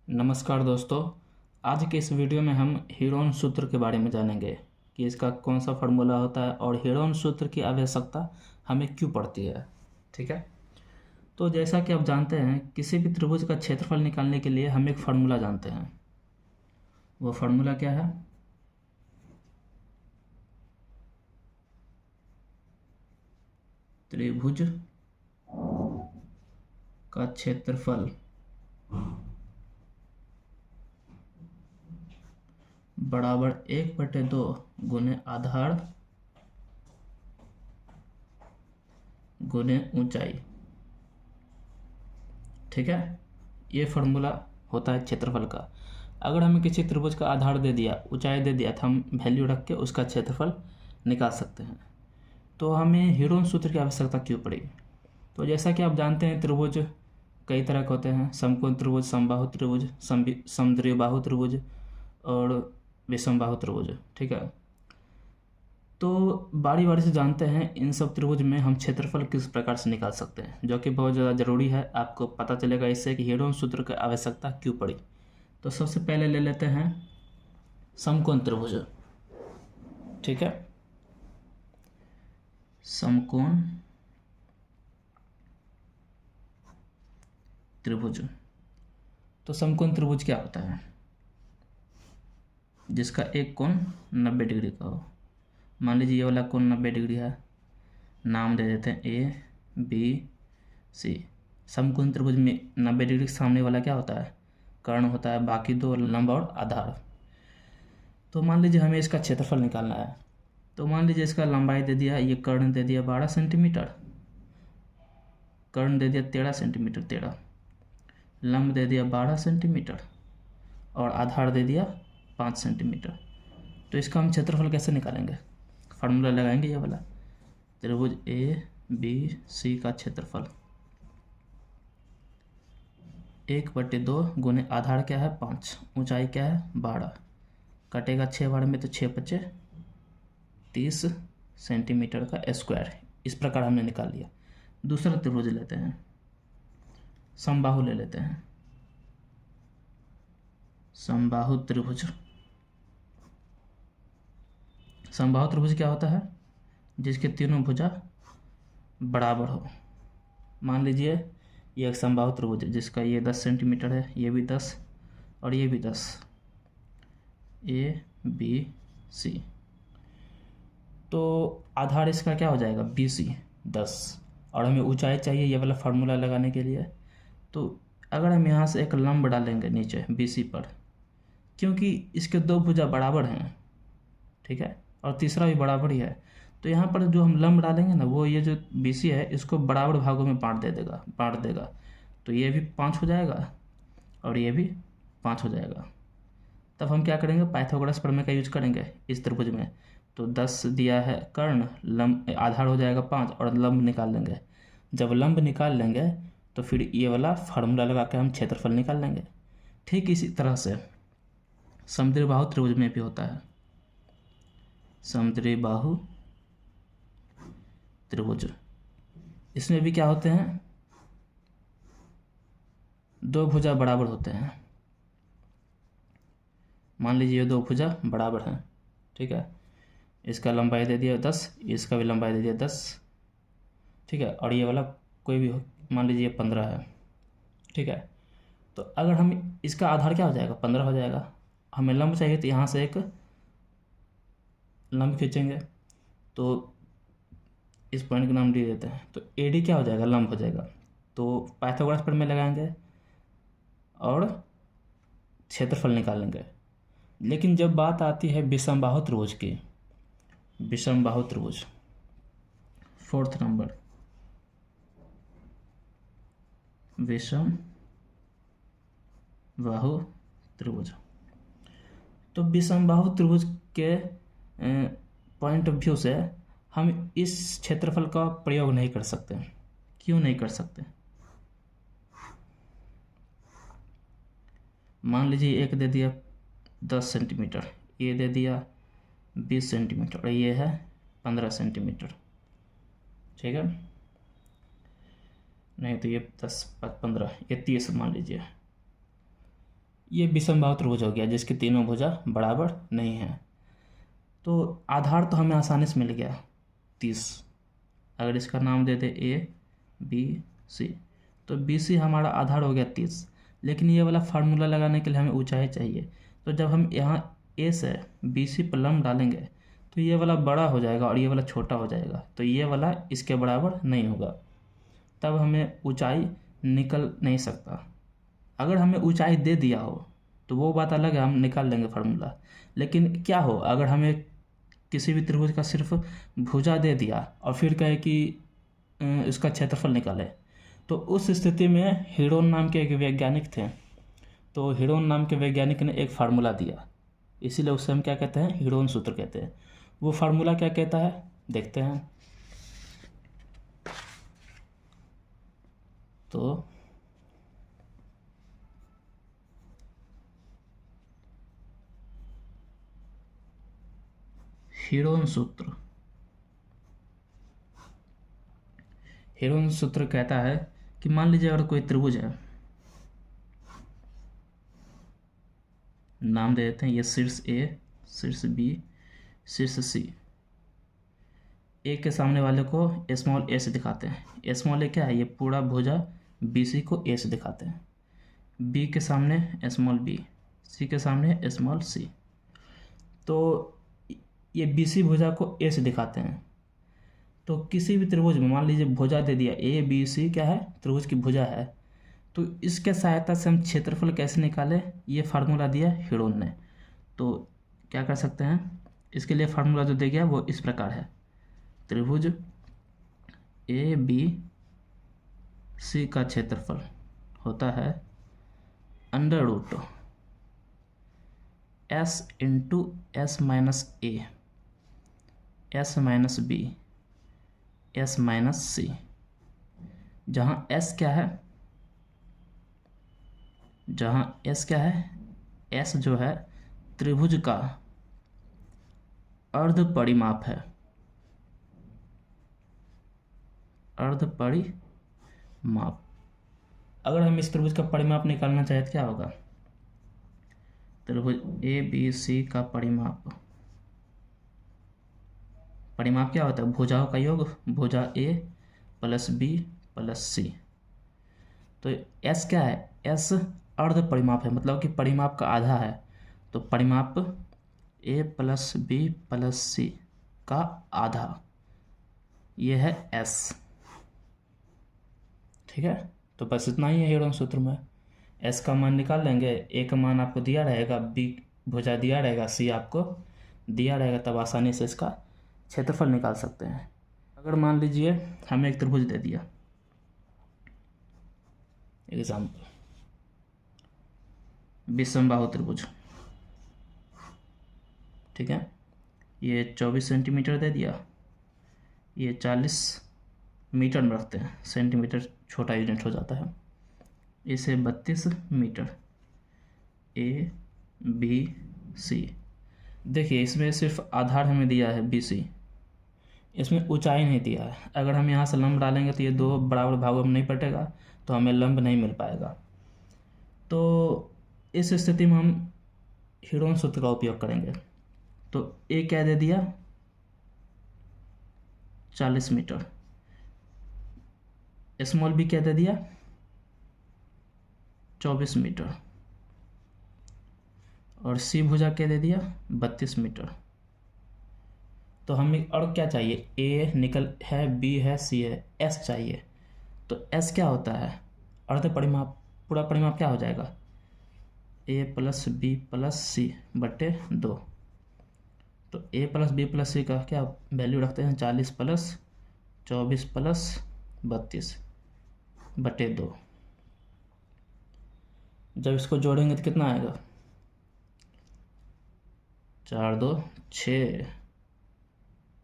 नमस्कार दोस्तों। आज के इस वीडियो में हम हीरोन सूत्र के बारे में जानेंगे कि इसका कौन सा फार्मूला होता है और हीरोन सूत्र की आवश्यकता हमें क्यों पड़ती है। ठीक है, तो जैसा कि आप जानते हैं किसी भी त्रिभुज का क्षेत्रफल निकालने के लिए हम एक फार्मूला जानते हैं। वो फार्मूला क्या है? त्रिभुज का क्षेत्रफल बराबर 1/2 गुने आधार गुने ऊंचाई। ठीक है, ये फार्मूला होता है क्षेत्रफल का। अगर हमें किसी त्रिभुज का आधार दे दिया, ऊंचाई दे दिया, तो हम वैल्यू रख के उसका क्षेत्रफल निकाल सकते हैं। तो हमें हीरोन सूत्र की आवश्यकता क्यों पड़ी? तो जैसा कि आप जानते हैं त्रिभुज कई तरह के होते हैं। समकोण त्रिभुज, समबाहु त्रिभुज, समद्विबाहु त्रिभुज और विषमबाहु त्रिभुज। ठीक है, तो बारी बारी से जानते हैं इन सब त्रिभुज में हम क्षेत्रफल किस प्रकार से निकाल सकते हैं, जो कि बहुत ज़्यादा ज़रूरी है। आपको पता चलेगा इससे कि हीरोन सूत्र की आवश्यकता क्यों पड़ी। तो सबसे पहले ले लेते हैं समकोण त्रिभुज। ठीक है, समकोण त्रिभुज। तो समकोण त्रिभुज क्या होता है? जिसका एक कोण 90 डिग्री का हो। मान लीजिए ये वाला कोण 90 डिग्री है, नाम दे देते हैं ए बी सी। समकोण त्रिभुज में 90 डिग्री के सामने वाला क्या होता है? कर्ण होता है, बाकी दो लंब और आधार। तो मान लीजिए हमें इसका क्षेत्रफल निकालना है। तो मान लीजिए इसका लंबाई दे दिया, ये कर्ण दे दिया 12 सेंटीमीटर, कर्ण दे दिया 13 सेंटीमीटर, 13, लंब दे दिया 12 सेंटीमीटर और आधार दे दिया 5 सेंटीमीटर। तो इसका हम क्षेत्रफल कैसे निकालेंगे? फार्मूला लगाएंगे ये वाला, त्रिभुज ए बी सी का क्षेत्रफल 1/2 गुने आधार क्या है 5, ऊंचाई क्या है 12, कटेगा 6 बार में तो 6×5 30 सेंटीमीटर का स्क्वायर। इस प्रकार हमने निकाल लिया। दूसरा त्रिभुज लेते हैं, समबाहु ले लेते हैं, समबाहु त्रिभुज। समबाहु त्रिभुज क्या होता है? जिसके तीनों भुजा बराबर हो। मान लीजिए ये एक समबाहु त्रिभुज है जिसका ये 10 सेंटीमीटर है, ये भी 10 और ये भी 10, ए बी सी। तो आधार इसका क्या हो जाएगा? बी सी 10, और हमें ऊंचाई चाहिए ये वाला फार्मूला लगाने के लिए। तो अगर हम यहाँ से एक लंब डालेंगे नीचे बी सी पर, क्योंकि इसके दो भुजा बराबर हैं, ठीक है, और तीसरा भी बराबर ही है, तो यहाँ पर जो हम लंब डालेंगे ना, वो ये जो बी सी है इसको बराबर भागों में बांट देगा। तो ये भी 5 हो जाएगा और ये भी 5 हो जाएगा। तब हम क्या करेंगे? पाइथागोरस प्रमेय का यूज करेंगे इस त्रिभुज में। तो 10 दिया है कर्ण, लंब आधार हो जाएगा 5 और लंब निकाल लेंगे। जब लंब निकाल लेंगे तो फिर ये वाला फार्मूला लगा के हम क्षेत्रफल निकाल लेंगे। ठीक इसी तरह से समद्विबाहु त्रिभुज में भी होता है। समद्विबाहु त्रिभुज, इसमें भी क्या होते हैं? दो भुजा बराबर होते हैं। मान लीजिए ये दो भुजा बराबर हैं, ठीक है, इसका लंबाई दे दिया 10, इसका भी लंबाई दे दिया 10, ठीक है, और ये वाला कोई भी हो, मान लीजिए 15 है, ठीक है। तो अगर हम इसका आधार क्या हो जाएगा? 15 हो जाएगा। हमें लंब चाहिए तो यहाँ से एक लंब खींचेंगे, तो इस पॉइंट का नाम डी देते हैं। तो ए डी क्या हो जाएगा? लंब हो जाएगा। तो पाइथागोरस प्रमेय लगाएंगे और क्षेत्रफल निकालेंगे। लेकिन जब बात आती है विषमबाहु त्रिभुज की, विषमबाहु त्रिभुज 4th नंबर, विषमबाहु त्रिभुज। तो विषमबाहु त्रिभुज के पॉइंट ऑफ व्यू से हम इस क्षेत्रफल का प्रयोग नहीं कर सकते। क्यों नहीं कर सकते? मान लीजिए एक दे दिया 10 सेंटीमीटर, ये दे दिया 20 सेंटीमीटर और ये है 15 सेंटीमीटर, ठीक है। नहीं तो ये 10 15, ये 30 मान लीजिए। ये विषमबाहु त्रिभुज हो गया जिसके तीनों भुजा बराबर नहीं है। तो आधार तो हमें आसानी से मिल गया 30। अगर इसका नाम दे दे ABC, तो BC हमारा आधार हो गया 30। लेकिन ये वाला फार्मूला लगाने के लिए हमें ऊंचाई चाहिए। तो जब हम यहाँ A से BC पर लंब डालेंगे तो ये वाला बड़ा हो जाएगा और ये वाला छोटा हो जाएगा, तो ये वाला इसके बराबर नहीं होगा, तब हमें ऊंचाई निकल नहीं सकता। अगर हमें ऊंचाई दे दिया हो तो वो बात अलग है, हम निकाल लेंगे फार्मूला। लेकिन क्या हो अगर हमें किसी भी त्रिभुज का सिर्फ भुजा दे दिया और फिर कहे कि इसका क्षेत्रफल निकाले, तो उस स्थिति में हिरोन नाम के एक वैज्ञानिक थे। तो हिरोन नाम के वैज्ञानिक ने एक फार्मूला दिया, इसीलिए उसे हम क्या कहते हैं, हिरोन सूत्र कहते हैं। वो फार्मूला क्या कहता है देखते हैं। तो हिरोन सूत्र कहता है कि मान लीजिए अगर कोई त्रिभुज है, नाम दे देते हैं, ये शीर्ष A, शीर्ष B, शीर्ष C। A के सामने वाले को स्मॉल a से दिखाते हैं। स्मॉल a क्या है, ये पूरा भुजा BC को A से दिखाते हैं। B के सामने स्मॉल b, C के सामने स्मॉल c। तो ये BC भुजा को A से दिखाते हैं। तो किसी भी त्रिभुज में मान लीजिए भुजा दे दिया ABC, क्या है, त्रिभुज की भुजा है। तो इसके सहायता से हम क्षेत्रफल कैसे निकालें, ये फार्मूला दिया हिरोन ने। तो क्या कर सकते हैं, इसके लिए फार्मूला जो दे गया वो इस प्रकार है। त्रिभुज ABC का क्षेत्रफल होता है √S into S minus A, S minus B, S minus C। जहाँ S क्या है, S जो है त्रिभुज का अर्ध परिमाप है, अर्ध परिमाप। अगर हम इस त्रिभुज का परिमाप निकालना चाहे तो क्या होगा, त्रिभुज ABC का परिमाप क्या होता है, भुजाओं का योग, भुजा A plus B plus C। तो S क्या है, S अर्ध परिमाप है, मतलब कि परिमाप का आधा है। तो परिमाप A plus B plus C का आधा, ये है S। ठीक है, तो बस इतना ही है हिरोन सूत्र में। S का मान निकाल लेंगे, A का मान आपको दिया रहेगा, B भुजा दिया रहेगा, C आपको दिया रहेगा, तब आसानी से इसका क्षेत्रफल निकाल सकते हैं। अगर मान लीजिए हमें एक त्रिभुज दे दिया, एग्जाम्पल विषमबाहु त्रिभुज, ठीक है, ये 24 सेंटीमीटर दे दिया, ये 40 मीटर में रखते हैं, सेंटीमीटर छोटा यूनिट हो जाता है, इसे 32 मीटर ABC। देखिए इसमें सिर्फ आधार हमें दिया है BC, इसमें ऊंचाई नहीं दिया है। अगर हम यहाँ से लंब डालेंगे तो ये दो बराबर भागों में नहीं बटेगा, तो हमें लंब नहीं मिल पाएगा। तो इस स्थिति में हम हिरोन सूत्र का उपयोग करेंगे। तो A क्या दे दिया, 40 मीटर, स्मॉल b क्या दे दिया, 24 मीटर, और C भुजा क्या दे दिया, 32 मीटर। तो हमें और क्या चाहिए, A निकल है, B है, C है, S चाहिए। तो S क्या होता है, अर्ध परिमाप, पूरा परिमाप क्या हो जाएगा, A plus B plus C बटे 2। तो A plus B plus C का क्या वैल्यू रखते हैं, 40 प्लस 24 प्लस 32 बटे 2। जब इसको जोड़ेंगे तो कितना आएगा, 4 2 6,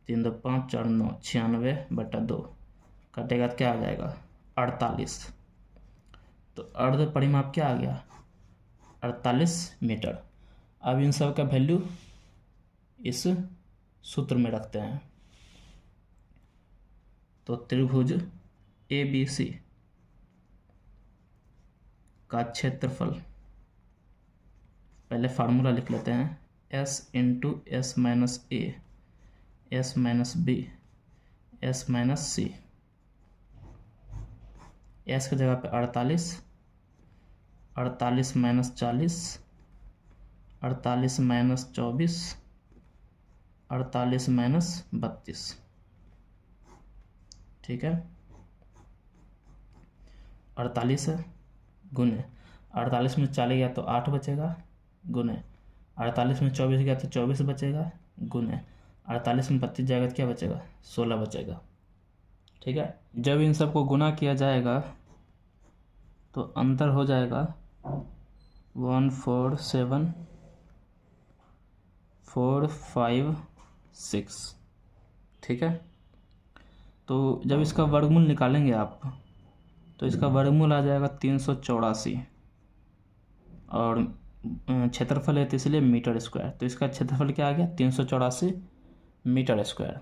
3 2 5 4 9, 96 बटा 2 कटेगा तो क्या आ जाएगा, 48। तो अर्ध परिमाप क्या आ गया, 48 मीटर। अब इन सब का वैल्यू इस सूत्र में रखते हैं। तो त्रिभुज ABC का क्षेत्रफल पहले फार्मूला लिख लेते हैं, S into S minus A, S minus B, S minus C. S की जगह पे 48, 48 माइनस 40, 48 माइनस 24, 48 माइनस 32। ठीक है, 48 है, गुने 48 में 40 गया तो 8 बचेगा, गुने 48 में 24 गया तो 24 बचेगा, गुने 48 में 32 जाएगा तो क्या बचेगा, 16 बचेगा। ठीक है, जब इन सब को गुना किया जाएगा तो अंतर हो जाएगा 147,456। ठीक है, तो जब इसका वर्गमूल निकालेंगे आप तो इसका वर्गमूल आ जाएगा 384, और क्षेत्रफल है तो इसलिए मीटर स्क्वायर, तो इसका क्षेत्रफल क्या आ गया, 384 मीटर स्क्वायर।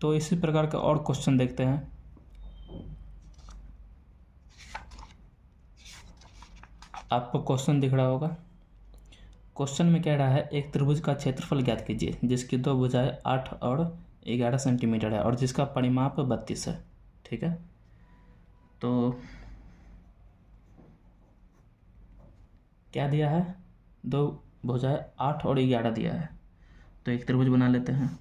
तो इसी प्रकार का और क्वेश्चन देखते हैं। आपको क्वेश्चन दिख रहा होगा। क्वेश्चन में कह रहा है एक त्रिभुज का क्षेत्रफल ज्ञात कीजिए जिसकी दो भुजाएं 8 और 11 सेंटीमीटर है और जिसका परिमाप 32 है। ठीक है, तो क्या दिया है, दो भुजाएं 8 और 11 दिया है। तो एक त्रिभुज बना लेते हैं,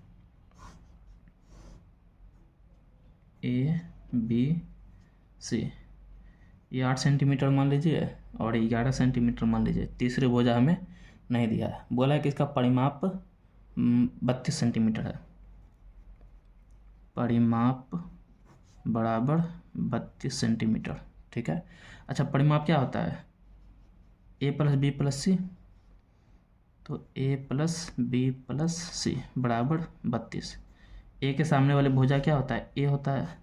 ए बी सी। ये 8 सेंटीमीटर मान लीजिए और 11 सेंटीमीटर मान लीजिए। तीसरी भुजा हमें नहीं दिया है, बोला है कि इसका परिमाप 32 सेंटीमीटर है। परिमाप बराबर 32 सेंटीमीटर। ठीक है, अच्छा परिमाप क्या होता है, ए प्लस बी प्लस सी। तो ए प्लस बी प्लस सी बराबर 32। ए के सामने वाले भुजा क्या होता है, ए होता है।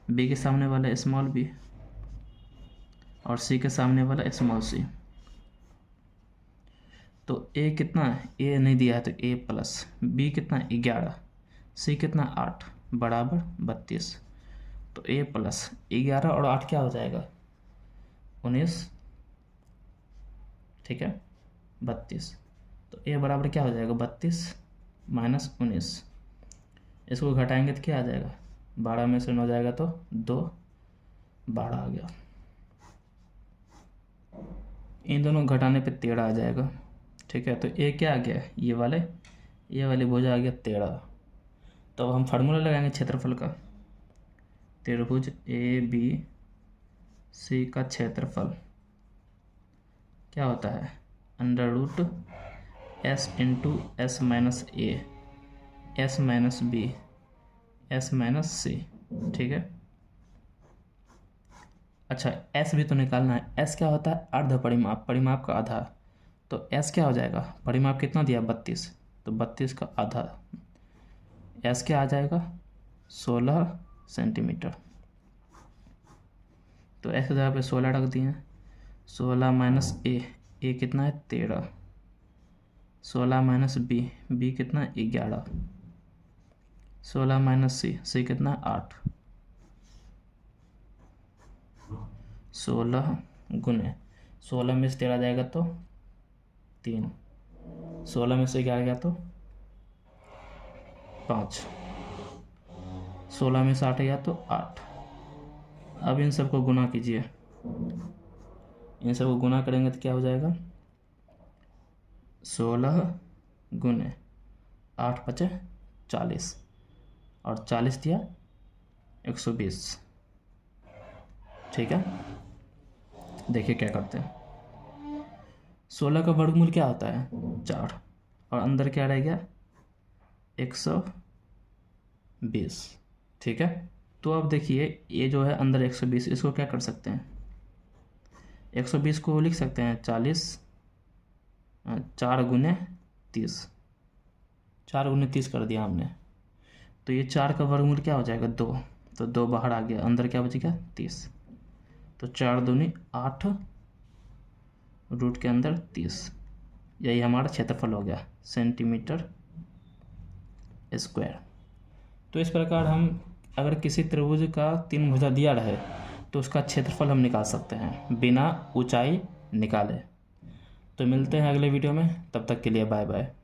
बी के सामने वाला स्मॉल बी और सी के सामने वाला स्मॉल सी। तो ए कितना है, ए नहीं दिया है तो ए प्लस बी कितना 11, सी कितना 8 बराबर 32। तो ए प्लस 11 और 8 क्या हो जाएगा, 19। ठीक है, 32। तो ए बराबर क्या हो जाएगा, 32 माइनस 19। इसको घटाएंगे तो क्या आ जाएगा, 12 में से 9 जाएगा तो 2, 12 आ गया। इन दोनों घटाने पे 13 आ जाएगा। ठीक है, तो ए क्या आ गया, ये वाली भुजा आ गया 13। तो अब हम फार्मूला लगाएंगे क्षेत्रफल का। त्रिभुज ए बी सी का क्षेत्रफल क्या होता है, under root S into S minus A, S minus B, S minus C. ठीक है, अच्छा एस भी तो निकालना है। एस क्या होता है, अर्ध परिमाप, परिमाप का आधा। तो एस क्या हो जाएगा, परिमाप कितना दिया 32, तो 32 का आधा। एस क्या आ जाएगा, 16 सेंटीमीटर। तो एस की जगह पे 16 रख दिए। 16 माइनस ए कितना है 13, 16 माइनस बी कितना 11, 16 माइनस सी कितना 8, 16 गुने 16 में से 13 जाएगा तो 3, 16 में से 11 गया तो 5, 16 में से 8 गया तो 8। अब इन सबको गुना कीजिए, इन सबको गुना करेंगे तो क्या हो जाएगा, 16 गुने 8 बचे 40 और 40 दिया 120। ठीक है, देखिए क्या करते हैं। 16 का वर्गमूल क्या होता है 4 और अंदर क्या रह गया 120। ठीक है, तो अब देखिए ये जो है अंदर 120, इसको क्या कर सकते हैं, 120 को लिख सकते हैं 40, 4 गुने 30, 4 गुने 30 कर दिया हमने। तो ये 4 का वर्गमूल क्या हो जाएगा 2, तो 2 बाहर आ गया, अंदर क्या बच गया 30। तो 4 दूनी 8 रूट के अंदर 30। यही हमारा क्षेत्रफल हो गया सेंटीमीटर स्क्वायर। तो इस प्रकार हम अगर किसी त्रिभुज का 3 भुजा दिया रहे तो उसका क्षेत्रफल हम निकाल सकते हैं बिना ऊंचाई निकाले। तो तो मिलते हैं अगले वीडियो में, तब तक के लिए बाय बाय।